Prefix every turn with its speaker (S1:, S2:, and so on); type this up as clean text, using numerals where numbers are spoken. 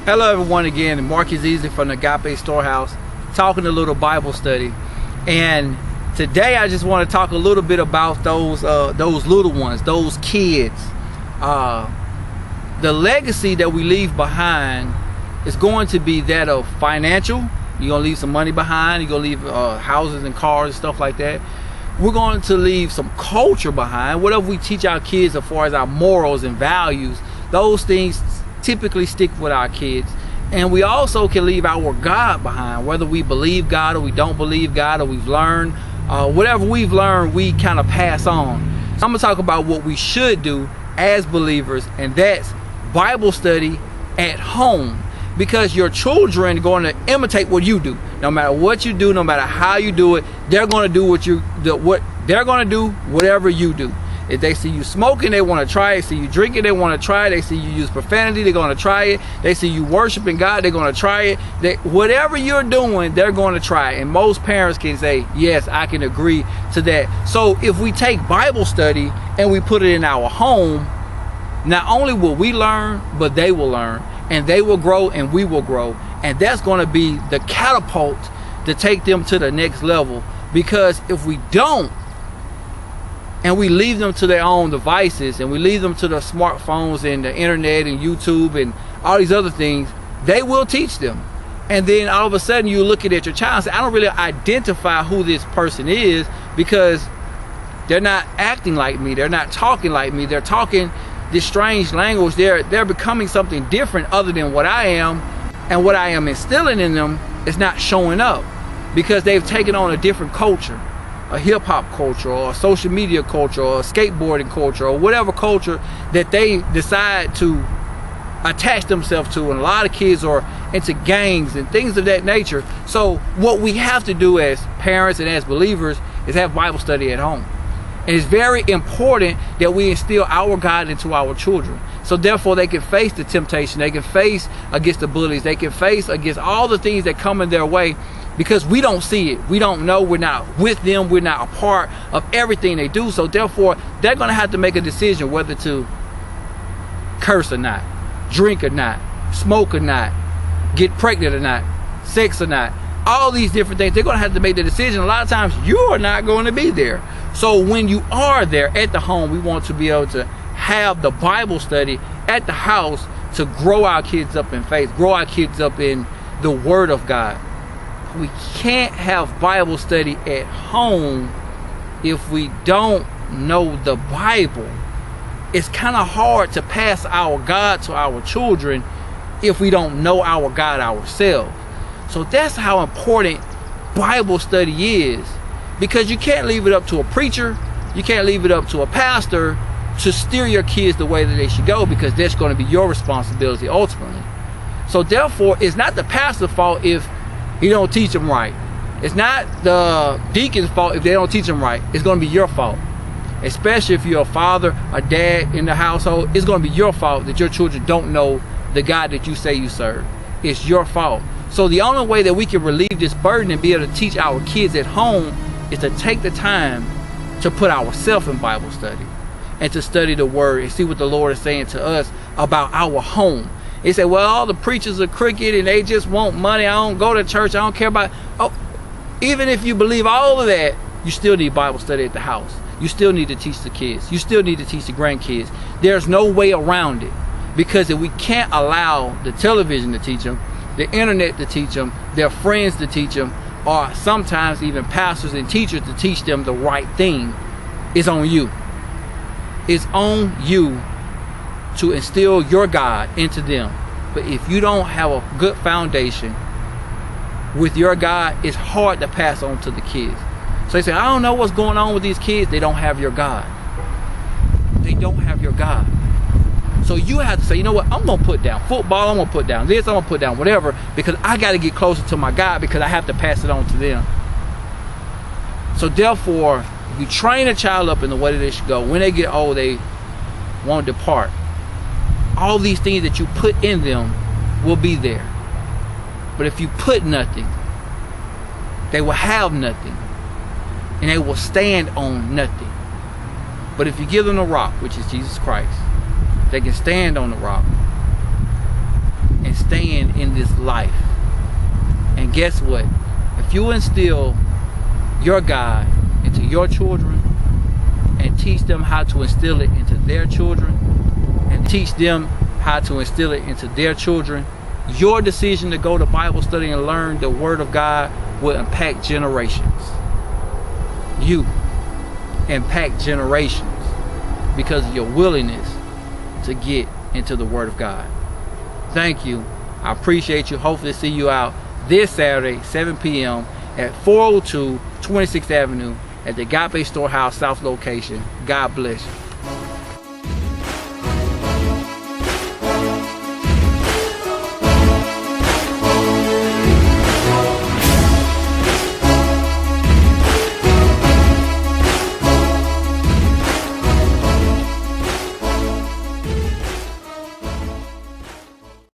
S1: Hello everyone again, Mark is Easy from the Agape Storehouse, talking a little Bible study. And today I just want to talk a little bit about those little ones, those kids. The legacy that we leave behind is going to be that of financial. You're going to leave some money behind, you're going to leave houses and cars and stuff like that. We're going to leave some culture behind. Whatever we teach our kids as far as our morals and values, those things typically stick with our kids. And we also can leave our God behind, whether we believe God or we don't believe God, or we've learned whatever we've learned, we kind of pass on. So I'm gonna talk about what we should do as believers, and that's Bible study at home, because your children are going to imitate what you do. No matter what you do, no matter how you do it, they're going to do whatever you do. If they see you smoking, they want to try it. See you drinking, they want to try it. They see you use profanity, they're going to try it. They see you worshiping God, they're going to try it. Whatever you're doing, they're going to try it. And most parents can say, yes, I can agree to that. So if we take Bible study and we put it in our home, not only will we learn, but they will learn. And they will grow and we will grow. And that's going to be the catapult to take them to the next level. Because if we don't, and we leave them to their own devices, and we leave them to their smartphones and the internet and YouTube and all these other things, they will teach them. And then all of a sudden you're looking at your child and say, I don't really identify who this person is, because they're not acting like me, they're not talking like me, they're talking this strange language, they're becoming something different other than what I am, and what I am instilling in them is not showing up, because they've taken on a different culture. A hip-hop culture, or a social media culture, or a skateboarding culture, or whatever culture that they decide to attach themselves to. And a lot of kids are into gangs and things of that nature. So what we have to do as parents and as believers is have Bible study at home. And it's very important that we instill our God into our children, so therefore they can face the temptation, they can face against the bullies, they can face against all the things that come in their way. Because we don't see it, we don't know, we're not with them, we're not a part of everything they do. So therefore, they're going to have to make a decision whether to curse or not, drink or not, smoke or not, get pregnant or not, sex or not. All these different things, they're going to have to make the decision. A lot of times, you are not going to be there. So when you are there at the home, we want to be able to have the Bible study at the house to grow our kids up in faith, grow our kids up in the Word of God. We can't have Bible study at home if we don't know the Bible. It's kind of hard to pass our God to our children if we don't know our God ourselves. So that's how important Bible study is, because you can't leave it up to a preacher, you can't leave it up to a pastor to steer your kids the way that they should go, because that's going to be your responsibility ultimately. So therefore, it's not the pastor's fault if he don't teach them right. It's not the deacon's fault if they don't teach them right. It's going to be your fault. Especially if you're a father, a dad in the household, it's going to be your fault that your children don't know the God that you say you serve. It's your fault. So the only way that we can relieve this burden and be able to teach our kids at home is to take the time to put ourselves in Bible study and to study the Word and see what the Lord is saying to us about our home. They say, well, all the preachers are crooked and they just want money. I don't go to church. I don't care about. Oh, even if you believe all of that, you still need Bible study at the house. You still need to teach the kids. You still need to teach the grandkids. There's no way around it, because if we can't allow the television to teach them, the internet to teach them, their friends to teach them, or sometimes even pastors and teachers to teach them the right thing, it's on you. It's on you to instill your God into them. But if you don't have a good foundation with your God, it's hard to pass on to the kids. So they say, I don't know what's going on with these kids. They don't have your God. They don't have your God. So you have to say, you know what, I'm going to put down football, I'm going to put down this, I'm going to put down whatever, because I got to get closer to my God, because I have to pass it on to them. So therefore, if you train a child up in the way that they should go, when they get old, they won't depart. All these things that you put in them will be there. But if you put nothing, they will have nothing, and they will stand on nothing. But if you give them the rock, which is Jesus Christ, they can stand on the rock and staying in this life. And guess what? If you instill your God into your children and teach them how to instill it into their children and teach them how to instill it into their children, your decision to go to Bible study and learn the Word of God will impact generations. You impact generations because of your willingness to get into the Word of God. Thank you. I appreciate you. Hopefully see you out this Saturday, 7 p.m. at 402 26th Avenue at the Agape Storehouse South location. God bless you.